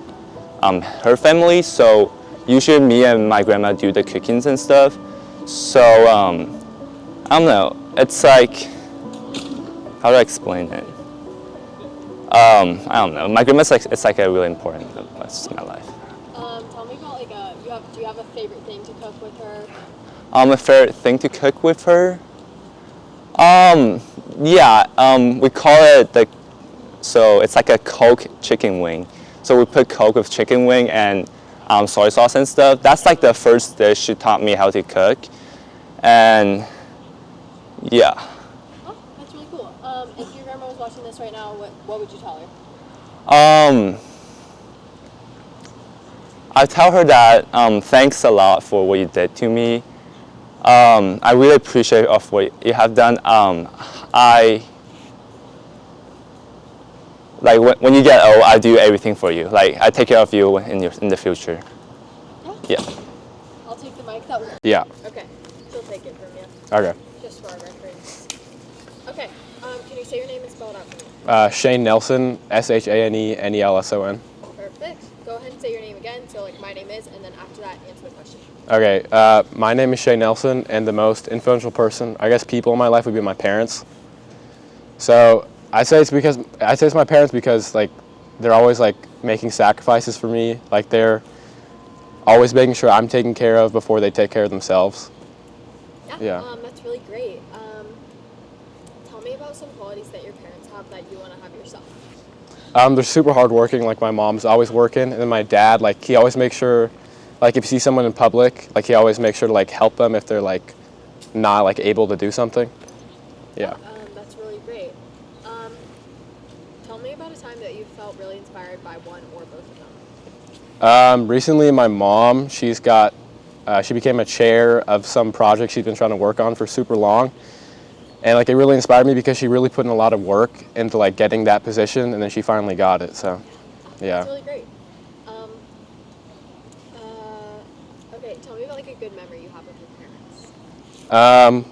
her family. So usually me and my grandma do the cookings and stuff. So I don't know. It's like, how do I explain it? I don't know. My grandma's like, it's like a really important part of my life. Tell me about do you have a favorite thing to cook with her? A favorite thing to cook with her? Yeah, we call it so it's like a Coke chicken wing. So we put Coke with chicken wing and soy sauce and stuff. That's like the first dish she taught me how to cook. And yeah. Oh, that's really cool. If your grandma was watching this right now, what would you tell her? I tell her that thanks a lot for what you did to me. I really appreciate of what you have done. When you get old, I do everything for you. Like I take care of you in the future. Yeah. I'll take the mic. That was Yeah. okay. She'll take it from you. Okay. Just for our reference. Okay. Can you say your name and spell it out for me? Shane Nelson, ShaneNelson. Perfect. Go ahead and say your name again. So like my name is, and then after that, answer the question. Okay, my name is Shane Nelson, and the most influential person, I guess, people in my life would be my parents. So I say it's my parents because like they're always like making sacrifices for me. Like they're always making sure I'm taken care of before they take care of themselves. Yeah. That's really great. Tell me about some qualities that your parents have that you want to have yourself. They're super hardworking. Like my mom's always working, and then my dad, like he always makes sure. Like if you see someone in public, like he always makes sure to like help them if they're like not like able to do something. Yeah. That's really great. Tell me about a time that you felt really inspired by one or both of them. Recently, my mom, she became a chair of some project she's been trying to work on for super long. And like it really inspired me because she really put in a lot of work into like getting that position, and then she finally got it. So, yeah. That's really great. Okay, tell me about like a good memory you have with your parents.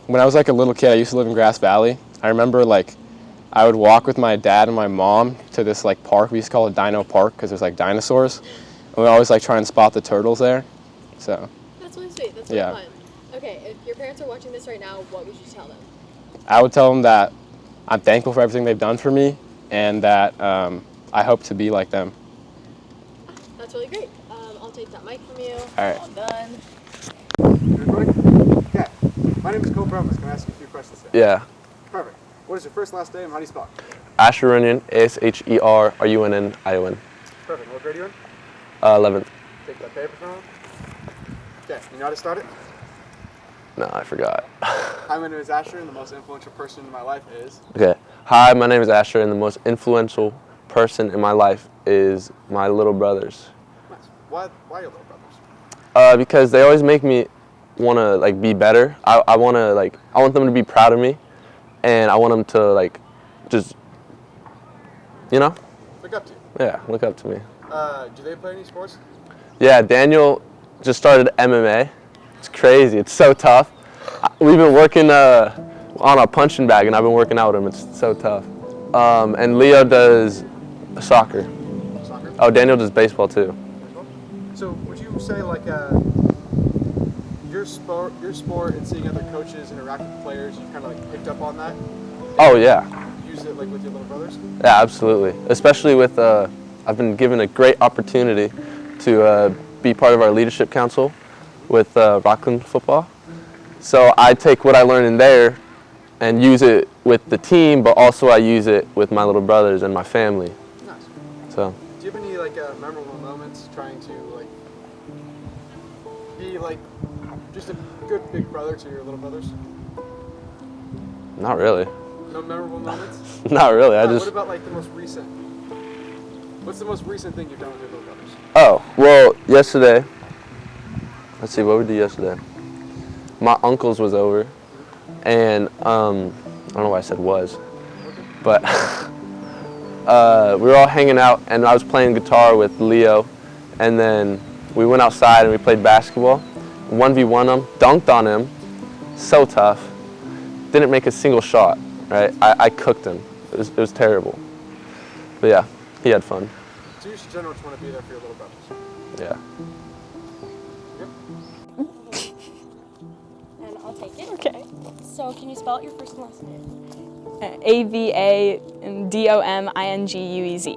When I was like a little kid, I used to live in Grass Valley. I remember like I would walk with my dad and my mom to this like park. We used to call it Dino Park because there's like dinosaurs. And we always like try and spot the turtles there. So. That's really sweet. That's really fun. Okay, if your parents are watching this right now, what would you tell them? I would tell them that I'm thankful for everything they've done for me, and that I hope to be like them. That's really great. I'll take that mic from you. All right. All done. Okay. My name is Cole Bromas. Can I ask you a few questions today? Yeah. Perfect. What is your first last name? How do you spell it? Asherunion, Asherunion. Perfect. What grade are you in? 11th. Take that paper from him. Okay. You know how to start it? No, I forgot. Hi, my name is Asher, and the most influential person in my life is... Okay. Hi, my name is Asher, and the most influential person in my life is my little brothers. Nice. Why your little brothers? Because they always make me want to like be better. I want them to be proud of me, and I want them to like just, you know? Look up to you. Yeah, look up to me. Do they play any sports? Yeah, Daniel just started MMA. It's crazy. It's so tough. We've been working on a punching bag, and I've been working out with him. It's so tough. And Leo does soccer. Soccer? Oh, Daniel does baseball too. So would you say like your sport and seeing other coaches interact with players, you've kind of like picked up on that? Oh yeah. Use it like with your little brothers? Yeah, absolutely. Especially with I've been given a great opportunity to be part of our leadership council with Rockland football. So I take what I learn in there and use it with the team, but also I use it with my little brothers and my family. Nice. So. Do you have any like memorable moments trying to like be like just a good big brother to your little brothers? Not really. No memorable moments? Not really. What about like the most recent? What's the most recent thing you've done with your little brothers? Oh, well, yesterday. Let's see, what we did yesterday. my uncle's was over, and I don't know why I said was, but we were all hanging out, and I was playing guitar with Leo, and then we went outside and we played basketball. 1v1 him, dunked on him, so tough. Didn't make a single shot, right? I cooked him. It was terrible. But yeah, he had fun. So you just generally want to be there for your little brothers. Yeah. And I'll take it. Okay. So can you spell out your first and last name? AVADOMINGUEZ.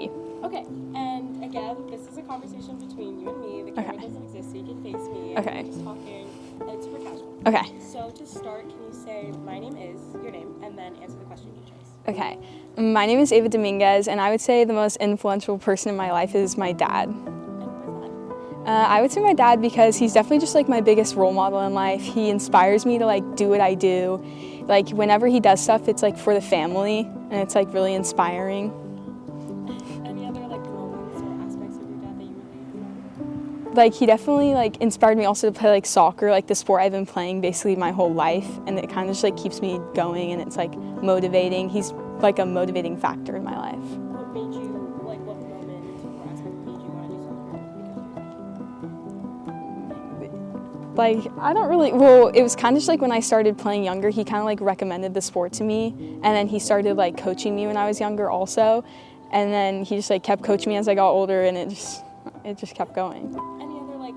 Okay. And again, this is a conversation between you and me. The camera doesn't exist, so you can face me. Okay. And we're just talking, and it's super casual. Okay. So to start, can you say my name is, your name, and then answer the question you chose? Okay. My name is Ava Dominguez, and I would say the most influential person in my life is my dad. I would say my dad because he's definitely just like my biggest role model in life. He inspires me to like do what I do. Like whenever he does stuff, it's like for the family, and it's like really inspiring. Any other like moments or aspects of your dad that you really Like he definitely like inspired me also to play like soccer, like the sport I've been playing basically my whole life, and it kind of just like keeps me going, and it's like motivating. He's like a motivating factor in my life. What made you, like what moment or aspect made you want to do soccer? Like, I don't really, well, it was kind of just like when I started playing younger, he kind of like recommended the sport to me, and then he started like coaching me when I was younger also, and then he just like kept coaching me as I got older, and it just kept going. Any other like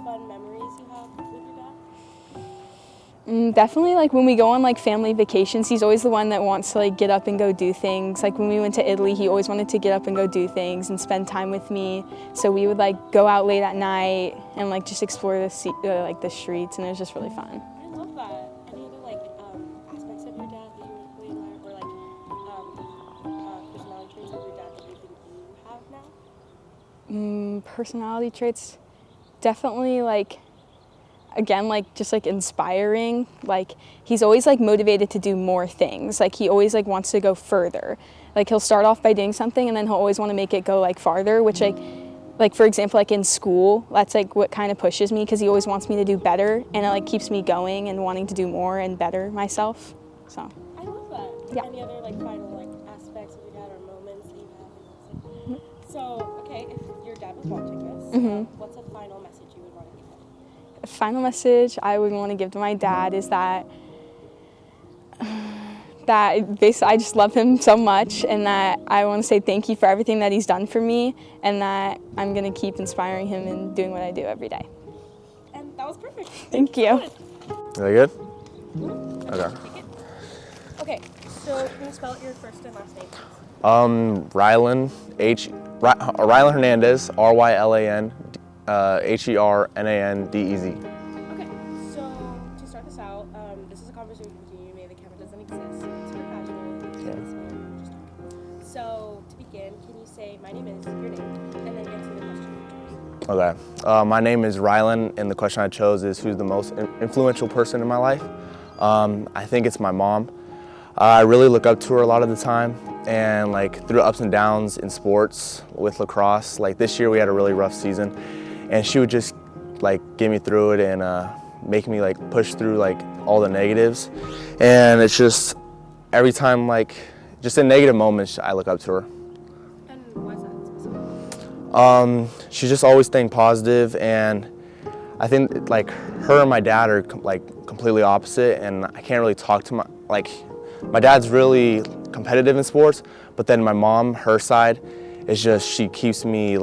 fun memories you have with your dad? Definitely like when we go on like family vacations, he's always the one that wants to like get up and go do things. Like when we went to Italy, he always wanted to get up and go do things and spend time with me. So we would like go out late at night and like just explore the streets, and it was just really fun. I love that. Any other like aspects of your dad that you really admire, or like personality traits of your dad that you think you have now? Personality traits, definitely like, again, like just like inspiring. Like he's always like motivated to do more things. Like he always like wants to go further. Like he'll start off by doing something, and then he'll always want to make it go like farther, which like for example, like in school, that's like what kind of pushes me, because he always wants me to do better, and it like keeps me going and wanting to do more and better myself. So I love that. Yeah. Any other like final like aspects of your dad or moments that you have? So okay, if your dad was watching this, what's a final message you would want to give him? the final message I would want to give to my dad is that basically I just love him so much, and that I want to say thank you for everything that he's done for me, and that I'm going to keep inspiring him and doing what I do every day. And that was perfect. Thank you. Is that good? Okay. Okay, so can you spell out your first and last name? Rylan Rylan Hernandez, RYLAN HERNANDEZ. Okay, so to start this out, this is a conversation between you and me. The camera doesn't exist. It's super casual. So to begin, can you say my name is, your name, and then answer the question you chose? Okay. My name is Rylan, and the question I chose is who's the most influential person in my life? I think it's my mom. I really look up to her a lot of the time, and like through ups and downs in sports with lacrosse, like this year we had a really rough season, and she would just like get me through it and make me like push through like all the negatives. And it's just every time, like just in negative moments, I look up to her. And why is that specific? She's just always staying positive, and I think like her and my dad are like completely opposite, and I can't really talk to my dad's really competitive in sports, but then my mom, her side, is just she keeps me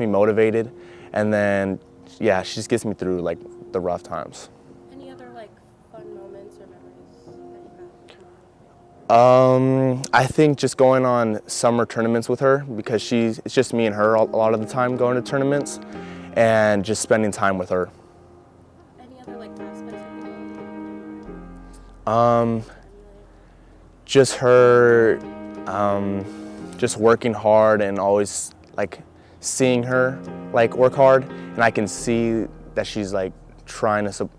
motivated, and then yeah, she just gets me through like the rough times. Any other like fun moments or memories that you have? I think just going on summer tournaments with her, because it's just me and her a lot of the time going to tournaments, and just spending time with her. Any other like aspects of your Just her, just working hard and always like seeing her like work hard, and I can see that she's like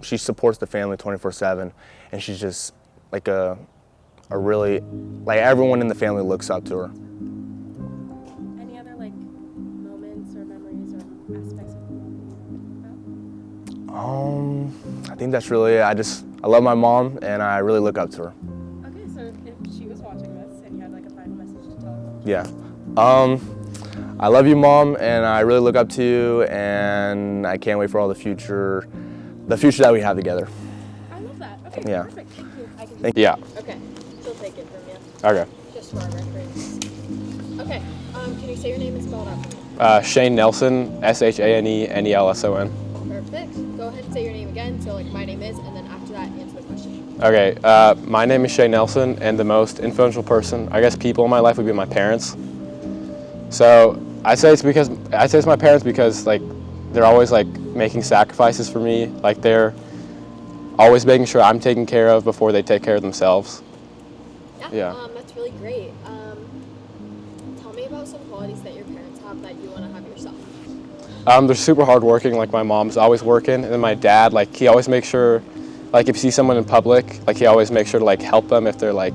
she supports the family 24/7, and she's just like a really, like everyone in the family looks up to her. Any other like moments or memories or aspects of your I think that's really it. I love my mom and I really look up to her. Okay, so if she was watching this and you had like a final message to tell her. Yeah. I love you, Mom, and I really look up to you, and I can't wait for all the future that we have together. I love that. Okay, Yeah. perfect. Thank you. I can Thank you. Yeah. Okay, she'll take it from you. Okay. Just for our records. Okay, can you say your name and spell it out for me? Shane Nelson, SHANENELSON. Perfect. Go ahead and say your name again. So like my name is, and then after that, answer the question. Okay, my name is Shane Nelson, and the most influential person, I guess, people in my life would be my parents. So I say it's my parents because like they're always like making sacrifices for me. Like they're always making sure I'm taken care of before they take care of themselves. Yeah. That's really great. Tell me about some qualities that your parents have that you want to have yourself. They're super hardworking. Like my mom's always working, and then my dad, like he always makes sure, like if you see someone in public, like he always makes sure to like help them if they're like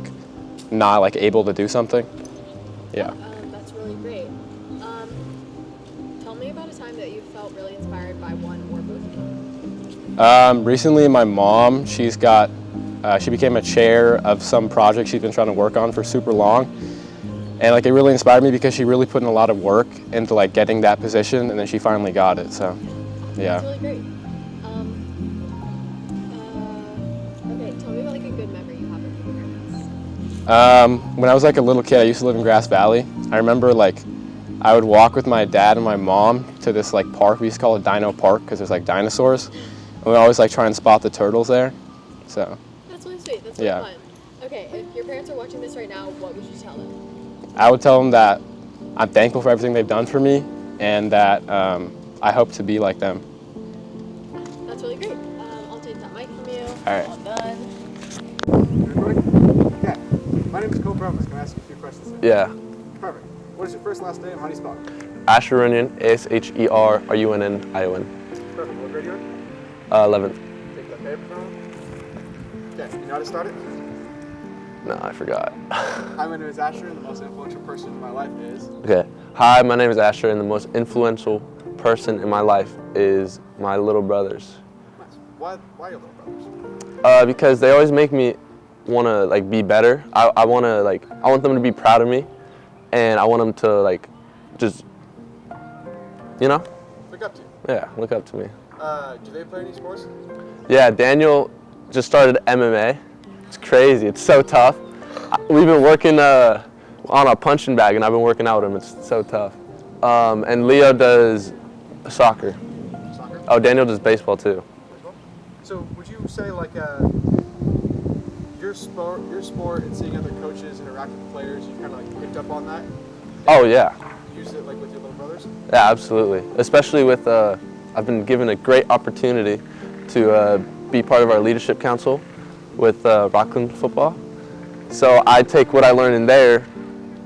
not like able to do something. Yeah. That's really great. Tell me about a time that you felt really inspired by one or both. Recently, my mom, she became a chair of some project she's been trying to work on for super long. And like it really inspired me because she really put in a lot of work into like getting that position, and then she finally got it. So, yeah. That's really great. Okay, tell me about like a good memory you have with your parents. When I was like a little kid, I used to live in Grass Valley. I remember like I would walk with my dad and my mom to this like park. We used to call it Dino Park because there's like dinosaurs. And we'd always like try and spot the turtles there. So. That's really sweet. That's really Yeah. fun. Okay, if your parents are watching this right now, what would you tell them? I would tell them that I'm thankful for everything they've done for me, and that I hope to be like them. That's really great. I'll take that mic from you. All right. All done. Okay. My name is Cole Promise. Can I ask you a few questions today? Yeah. Perfect. What is your first last name? How do you spell it? Asherunion, ASHERRUNNION. Perfect. What grade are you in? 11th. Take that paper from him. Okay. You know how to start it? No, I forgot. Hi, my name is Asher, and the most influential person in my life is... Okay. Hi, my name is Asher, and the most influential person in my life is my little brothers. Nice. Why your little brothers? Because they always make me want to like be better. I want them to be proud of me, and I want them to like just, you know? Look up to you. Yeah, look up to me. Do they play any sports? Yeah, Daniel just started MMA. It's crazy. It's so tough. We've been working on a punching bag, and I've been working out with him. It's so tough. And Leo does soccer. Soccer? Oh, Daniel does baseball too. Baseball? So would you say like your sport and seeing other coaches interact with players, you kind of like picked up on that? Oh yeah. Use it like with your little brothers? Yeah, absolutely. Especially with I've been given a great opportunity to be part of our leadership council with Rockland football. So I take what I learned in there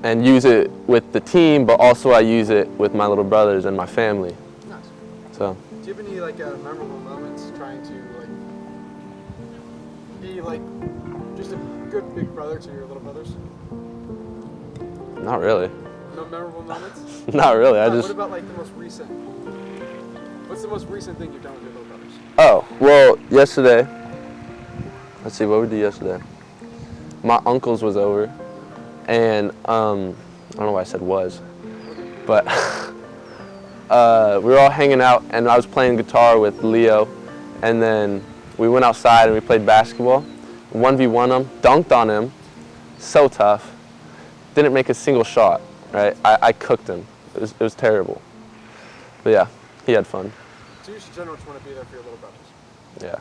and use it with the team, but also I use it with my little brothers and my family. Nice. So. Do you have any like memorable moments trying to like be like just a good big brother to your little brothers? Not really. No memorable moments? Not really. What about like the most recent? What's the most recent thing you've done with your little brothers? Oh, well, yesterday. Let's see, what we did yesterday. My uncle's was over, and I don't know why I said was, but we were all hanging out, and I was playing guitar with Leo, and then we went outside and we played basketball. 1v1 him, dunked on him, so tough. Didn't make a single shot, right? I cooked him. It was terrible. But yeah, he had fun. So you just generally want to be there for your little brothers? Yeah.